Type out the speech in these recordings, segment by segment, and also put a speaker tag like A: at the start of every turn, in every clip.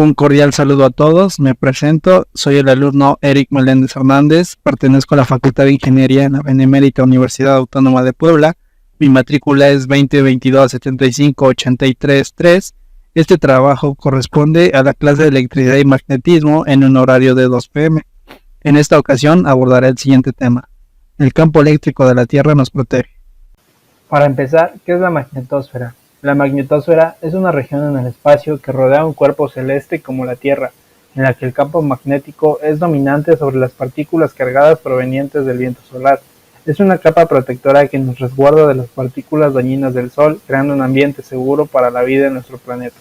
A: Un cordial saludo a todos, me presento, soy el alumno Eric Meléndez Hernández, pertenezco a la Facultad de Ingeniería en la Benemérita Universidad Autónoma de Puebla, mi matrícula es 2022-75-83-3, este trabajo corresponde a la clase de electricidad y magnetismo en un horario de 2 p.m. En esta ocasión abordaré el siguiente tema, el campo eléctrico de la Tierra nos protege.
B: Para empezar, ¿qué es la magnetosfera? La magnetosfera es una región en el espacio que rodea un cuerpo celeste como la Tierra, en la que el campo magnético es dominante sobre las partículas cargadas provenientes del viento solar. Es una capa protectora que nos resguarda de las partículas dañinas del Sol, creando un ambiente seguro para la vida en nuestro planeta.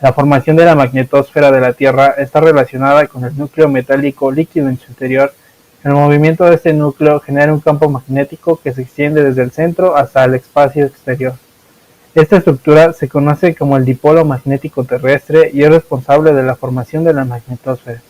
B: La formación de la magnetosfera de la Tierra está relacionada con el núcleo metálico líquido en su interior. El movimiento de este núcleo genera un campo magnético que se extiende desde el centro hasta el espacio exterior. Esta estructura se conoce como el dipolo magnético terrestre y es responsable de la formación de la magnetosfera.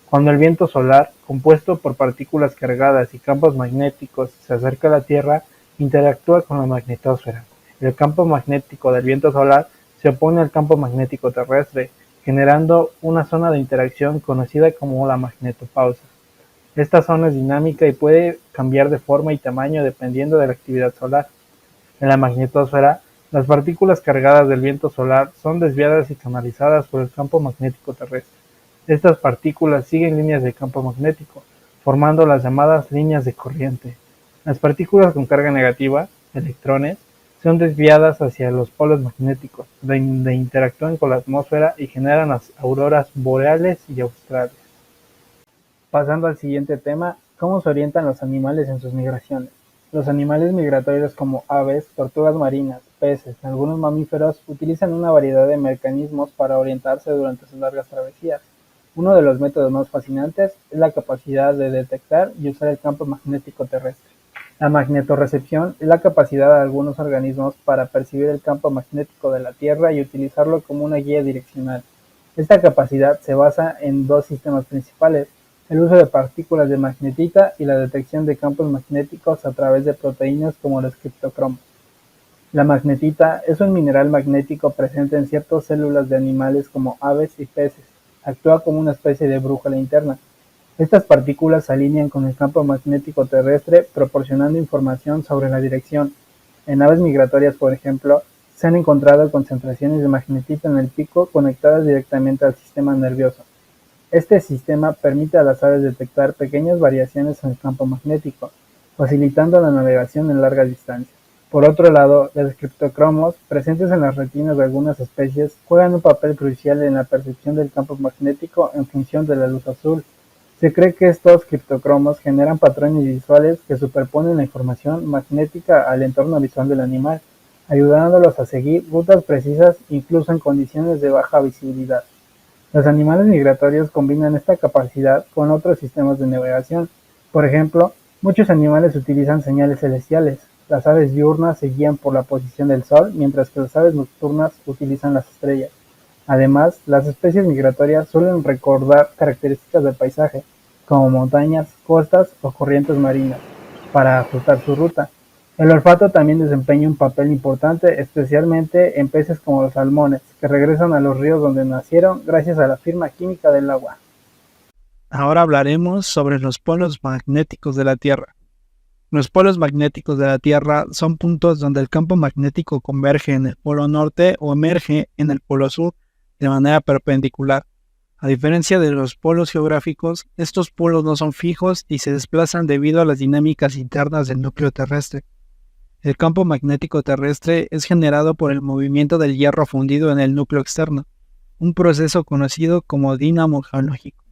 B: Cuando el viento solar, compuesto por partículas cargadas y campos magnéticos, se acerca a la Tierra, interactúa con la magnetosfera. El campo magnético del viento solar se opone al campo magnético terrestre, generando una zona de interacción conocida como la magnetopausa. Esta zona es dinámica y puede cambiar de forma y tamaño dependiendo de la actividad solar. En la magnetosfera, las partículas cargadas del viento solar son desviadas y canalizadas por el campo magnético terrestre. Estas partículas siguen líneas de campo magnético, formando las llamadas líneas de corriente. Las partículas con carga negativa, electrones, son desviadas hacia los polos magnéticos, donde interactúan con la atmósfera y generan las auroras boreales y australes. Pasando al siguiente tema, ¿cómo se orientan los animales en sus migraciones? Los animales migratorios como aves, tortugas marinas, peces y algunos mamíferos utilizan una variedad de mecanismos para orientarse durante sus largas travesías. Uno de los métodos más fascinantes es la capacidad de detectar y usar el campo magnético terrestre. La magnetorrecepción es la capacidad de algunos organismos para percibir el campo magnético de la Tierra y utilizarlo como una guía direccional. Esta capacidad se basa en dos sistemas principales: el uso de partículas de magnetita y la detección de campos magnéticos a través de proteínas como los criptocromos. La magnetita es un mineral magnético presente en ciertas células de animales como aves y peces. Actúa como una especie de brújula interna. Estas partículas se alinean con el campo magnético terrestre, proporcionando información sobre la dirección. En aves migratorias, por ejemplo, se han encontrado concentraciones de magnetita en el pico conectadas directamente al sistema nervioso. Este sistema permite a las aves detectar pequeñas variaciones en el campo magnético, facilitando la navegación en largas distancias. Por otro lado, los criptocromos, presentes en las retinas de algunas especies, juegan un papel crucial en la percepción del campo magnético en función de la luz azul. Se cree que estos criptocromos generan patrones visuales que superponen la información magnética al entorno visual del animal, ayudándolos a seguir rutas precisas incluso en condiciones de baja visibilidad. Los animales migratorios combinan esta capacidad con otros sistemas de navegación. Por ejemplo, muchos animales utilizan señales celestiales. Las aves diurnas se guían por la posición del Sol, mientras que las aves nocturnas utilizan las estrellas. Además, las especies migratorias suelen recordar características del paisaje, como montañas, costas o corrientes marinas, para ajustar su ruta. El olfato también desempeña un papel importante, especialmente en peces como los salmones, que regresan a los ríos donde nacieron gracias a la firma química del agua.
A: Ahora hablaremos sobre los polos magnéticos de la Tierra. Los polos magnéticos de la Tierra son puntos donde el campo magnético converge en el polo norte o emerge en el polo sur de manera perpendicular. A diferencia de los polos geográficos, estos polos no son fijos y se desplazan debido a las dinámicas internas del núcleo terrestre. El campo magnético terrestre es generado por el movimiento del hierro fundido en el núcleo externo, un proceso conocido como dínamo geológico.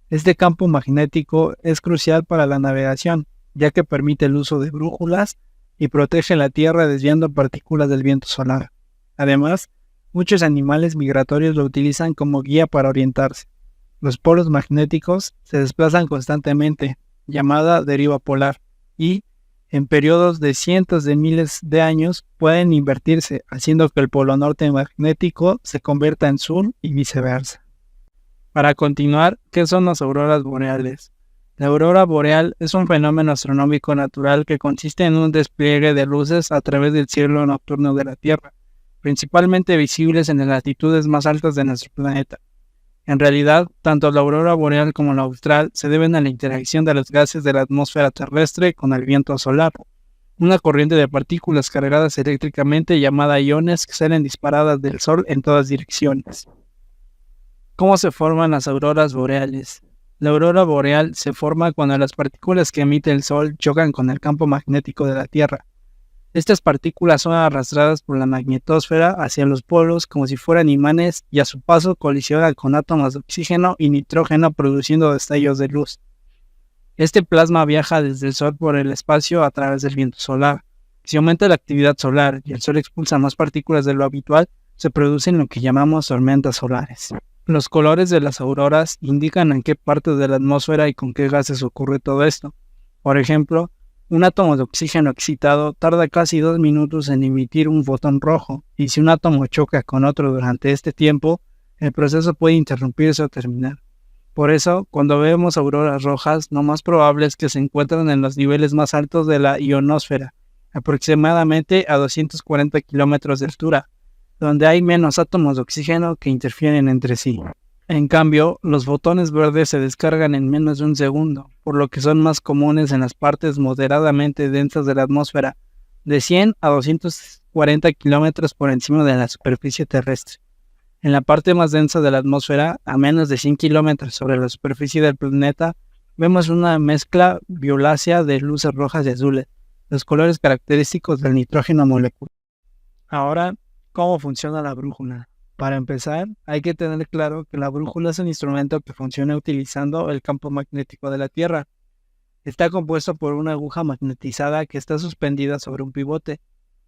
A: Este campo magnético es crucial para la navegación, ya que permite el uso de brújulas y protege la Tierra desviando partículas del viento solar. Además, muchos animales migratorios lo utilizan como guía para orientarse. Los polos magnéticos se desplazan constantemente, llamada deriva polar, y, en periodos de cientos de miles de años, pueden invertirse, haciendo que el polo norte magnético se convierta en sur y viceversa. Para continuar, ¿qué son las auroras boreales? La aurora boreal es un fenómeno astronómico natural que consiste en un despliegue de luces a través del cielo nocturno de la Tierra, principalmente visibles en las latitudes más altas de nuestro planeta. En realidad, tanto la aurora boreal como la austral se deben a la interacción de los gases de la atmósfera terrestre con el viento solar, una corriente de partículas cargadas eléctricamente llamada iones que salen disparadas del Sol en todas direcciones. ¿Cómo se forman las auroras boreales? La aurora boreal se forma cuando las partículas que emite el Sol chocan con el campo magnético de la Tierra. Estas partículas son arrastradas por la magnetosfera hacia los polos como si fueran imanes y a su paso colisionan con átomos de oxígeno y nitrógeno produciendo destellos de luz. Este plasma viaja desde el Sol por el espacio a través del viento solar. Si aumenta la actividad solar y el Sol expulsa más partículas de lo habitual, se producen lo que llamamos tormentas solares. Los colores de las auroras indican en qué parte de la atmósfera y con qué gases ocurre todo esto. Por ejemplo, un átomo de oxígeno excitado tarda casi 2 minutos en emitir un fotón rojo, y si un átomo choca con otro durante este tiempo, el proceso puede interrumpirse o terminar. Por eso, cuando vemos auroras rojas, lo más probable es que se encuentran en los niveles más altos de la ionosfera, aproximadamente a 240 kilómetros de altura, donde hay menos átomos de oxígeno que interfieren entre sí. En cambio, los fotones verdes se descargan en menos de un segundo, por lo que son más comunes en las partes moderadamente densas de la atmósfera, de 100 a 240 kilómetros por encima de la superficie terrestre. En la parte más densa de la atmósfera, a menos de 100 kilómetros sobre la superficie del planeta, vemos una mezcla violácea de luces rojas y azules, los colores característicos del nitrógeno molecular. Ahora, ¿cómo funciona la brújula? Para empezar, hay que tener claro que la brújula es un instrumento que funciona utilizando el campo magnético de la Tierra. Está compuesto por una aguja magnetizada que está suspendida sobre un pivote,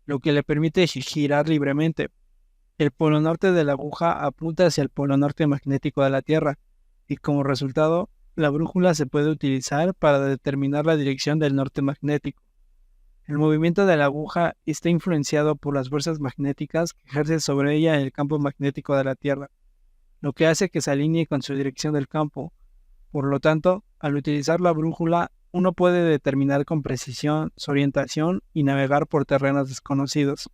A: lo que le permite girar libremente. El polo norte de la aguja apunta hacia el polo norte magnético de la Tierra, y como resultado, la brújula se puede utilizar para determinar la dirección del norte magnético. El movimiento de la aguja está influenciado por las fuerzas magnéticas que ejerce sobre ella el campo magnético de la Tierra, lo que hace que se alinee con su dirección del campo. Por lo tanto, al utilizar la brújula, uno puede determinar con precisión su orientación y navegar por terrenos desconocidos.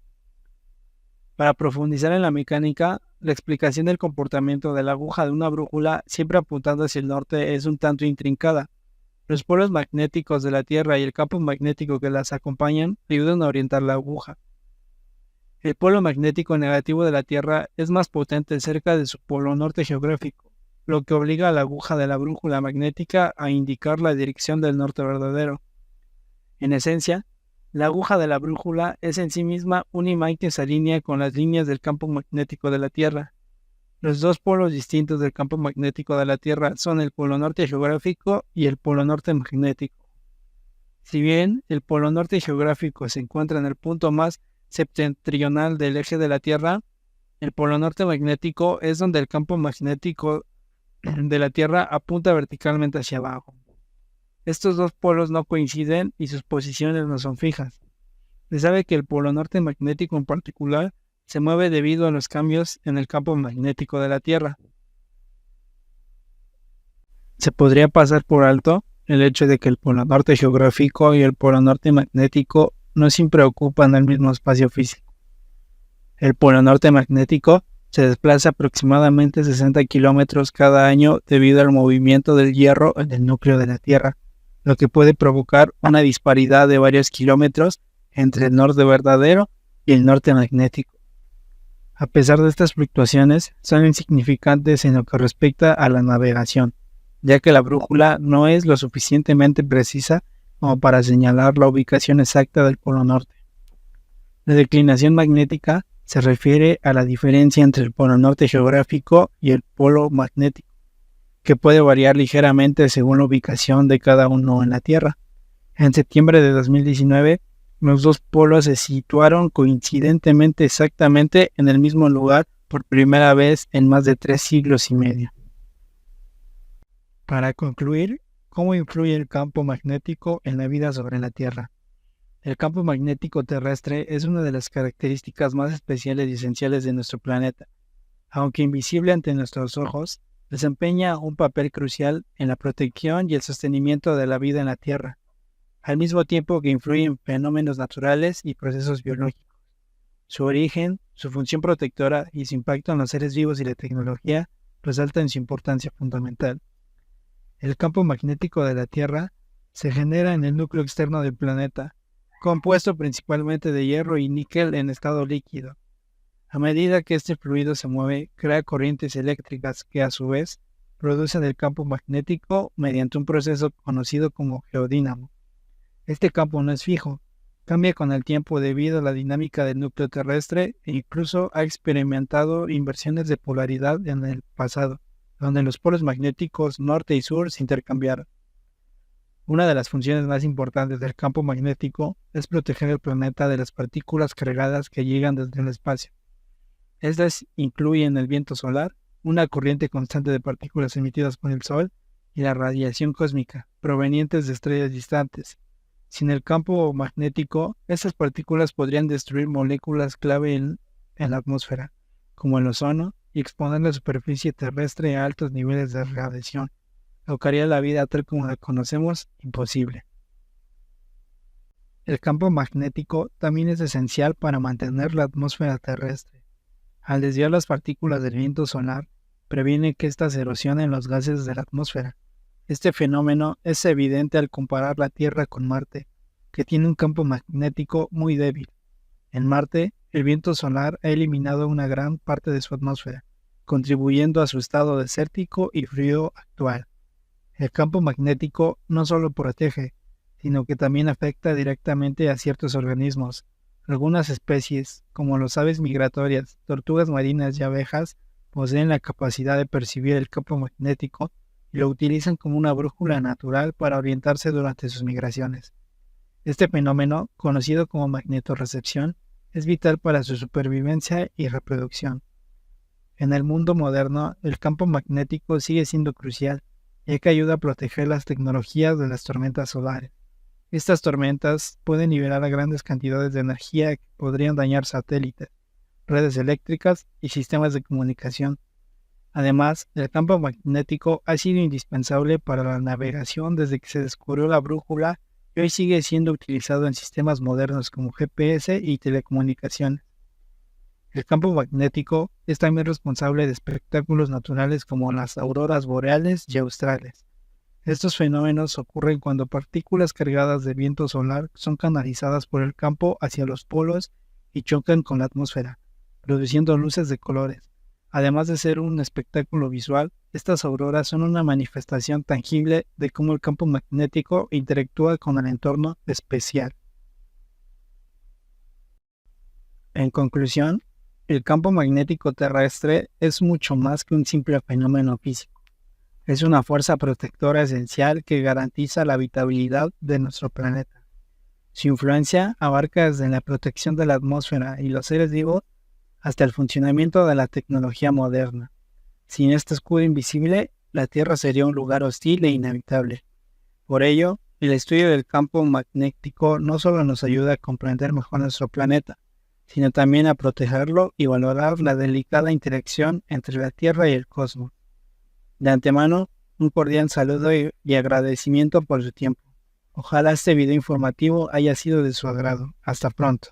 A: Para profundizar en la mecánica, la explicación del comportamiento de la aguja de una brújula siempre apuntando hacia el norte es un tanto intrincada. Los polos magnéticos de la Tierra y el campo magnético que las acompañan ayudan a orientar la aguja. El polo magnético negativo de la Tierra es más potente cerca de su polo norte geográfico, lo que obliga a la aguja de la brújula magnética a indicar la dirección del norte verdadero. En esencia, la aguja de la brújula es en sí misma un imán que se alinea con las líneas del campo magnético de la Tierra. Los dos polos distintos del campo magnético de la Tierra son el polo norte geográfico y el polo norte magnético. Si bien el polo norte geográfico se encuentra en el punto más septentrional del eje de la Tierra, el polo norte magnético es donde el campo magnético de la Tierra apunta verticalmente hacia abajo. Estos dos polos no coinciden y sus posiciones no son fijas. Se sabe que el polo norte magnético en particular se mueve debido a los cambios en el campo magnético de la Tierra. Se podría pasar por alto el hecho de que el polo norte geográfico y el polo norte magnético no siempre ocupan el mismo espacio físico. El polo norte magnético se desplaza aproximadamente 60 kilómetros cada año debido al movimiento del hierro en el núcleo de la Tierra, lo que puede provocar una disparidad de varios kilómetros entre el norte verdadero y el norte magnético. A pesar de estas fluctuaciones, son insignificantes en lo que respecta a la navegación, ya que la brújula no es lo suficientemente precisa como para señalar la ubicación exacta del polo norte. La declinación magnética se refiere a la diferencia entre el polo norte geográfico y el polo magnético, que puede variar ligeramente según la ubicación de cada uno en la Tierra. En septiembre de 2019, los dos polos se situaron coincidentemente exactamente en el mismo lugar por primera vez en más de 3 siglos y medio. Para concluir, ¿cómo influye el campo magnético en la vida sobre la Tierra? El campo magnético terrestre es una de las características más especiales y esenciales de nuestro planeta. Aunque invisible ante nuestros ojos, desempeña un papel crucial en la protección y el sostenimiento de la vida en la Tierra, al mismo tiempo que influye en fenómenos naturales y procesos biológicos. Su origen, su función protectora y su impacto en los seres vivos y la tecnología resaltan su importancia fundamental. El campo magnético de la Tierra se genera en el núcleo externo del planeta, compuesto principalmente de hierro y níquel en estado líquido. A medida que este fluido se mueve, crea corrientes eléctricas que a su vez producen el campo magnético mediante un proceso conocido como geodínamo. Este campo no es fijo, cambia con el tiempo debido a la dinámica del núcleo terrestre e incluso ha experimentado inversiones de polaridad en el pasado, donde los polos magnéticos norte y sur se intercambiaron. Una de las funciones más importantes del campo magnético es proteger el planeta de las partículas cargadas que llegan desde el espacio. Estas incluyen el viento solar, una corriente constante de partículas emitidas por el Sol y la radiación cósmica, provenientes de estrellas distantes. Sin el campo magnético, estas partículas podrían destruir moléculas clave en la atmósfera, como el ozono, y exponer la superficie terrestre a altos niveles de radiación, lo que haría la vida tal como la conocemos imposible. El campo magnético también es esencial para mantener la atmósfera terrestre. Al desviar las partículas del viento solar, previene que éstas erosionen los gases de la atmósfera. Este fenómeno es evidente al comparar la Tierra con Marte, que tiene un campo magnético muy débil. En Marte, el viento solar ha eliminado una gran parte de su atmósfera, contribuyendo a su estado desértico y frío actual. El campo magnético no solo protege, sino que también afecta directamente a ciertos organismos. Algunas especies, como las aves migratorias, tortugas marinas y abejas, poseen la capacidad de percibir el campo magnético y lo utilizan como una brújula natural para orientarse durante sus migraciones. Este fenómeno, conocido como magnetorrecepción, es vital para su supervivencia y reproducción. En el mundo moderno, el campo magnético sigue siendo crucial, ya que ayuda a proteger las tecnologías de las tormentas solares. Estas tormentas pueden liberar grandes cantidades de energía que podrían dañar satélites, redes eléctricas y sistemas de comunicación. Además, el campo magnético ha sido indispensable para la navegación desde que se descubrió la brújula y hoy sigue siendo utilizado en sistemas modernos como GPS y telecomunicaciones. El campo magnético es también responsable de espectáculos naturales como las auroras boreales y australes. Estos fenómenos ocurren cuando partículas cargadas de viento solar son canalizadas por el campo hacia los polos y chocan con la atmósfera, produciendo luces de colores. Además de ser un espectáculo visual, estas auroras son una manifestación tangible de cómo el campo magnético interactúa con el entorno especial. En conclusión, el campo magnético terrestre es mucho más que un simple fenómeno físico. Es una fuerza protectora esencial que garantiza la habitabilidad de nuestro planeta. Su influencia abarca desde la protección de la atmósfera y los seres vivos hasta el funcionamiento de la tecnología moderna. Sin este escudo invisible, la Tierra sería un lugar hostil e inhabitable. Por ello, el estudio del campo magnético no solo nos ayuda a comprender mejor nuestro planeta, sino también a protegerlo y valorar la delicada interacción entre la Tierra y el cosmos. De antemano, un cordial saludo y agradecimiento por su tiempo. Ojalá este video informativo haya sido de su agrado. Hasta pronto.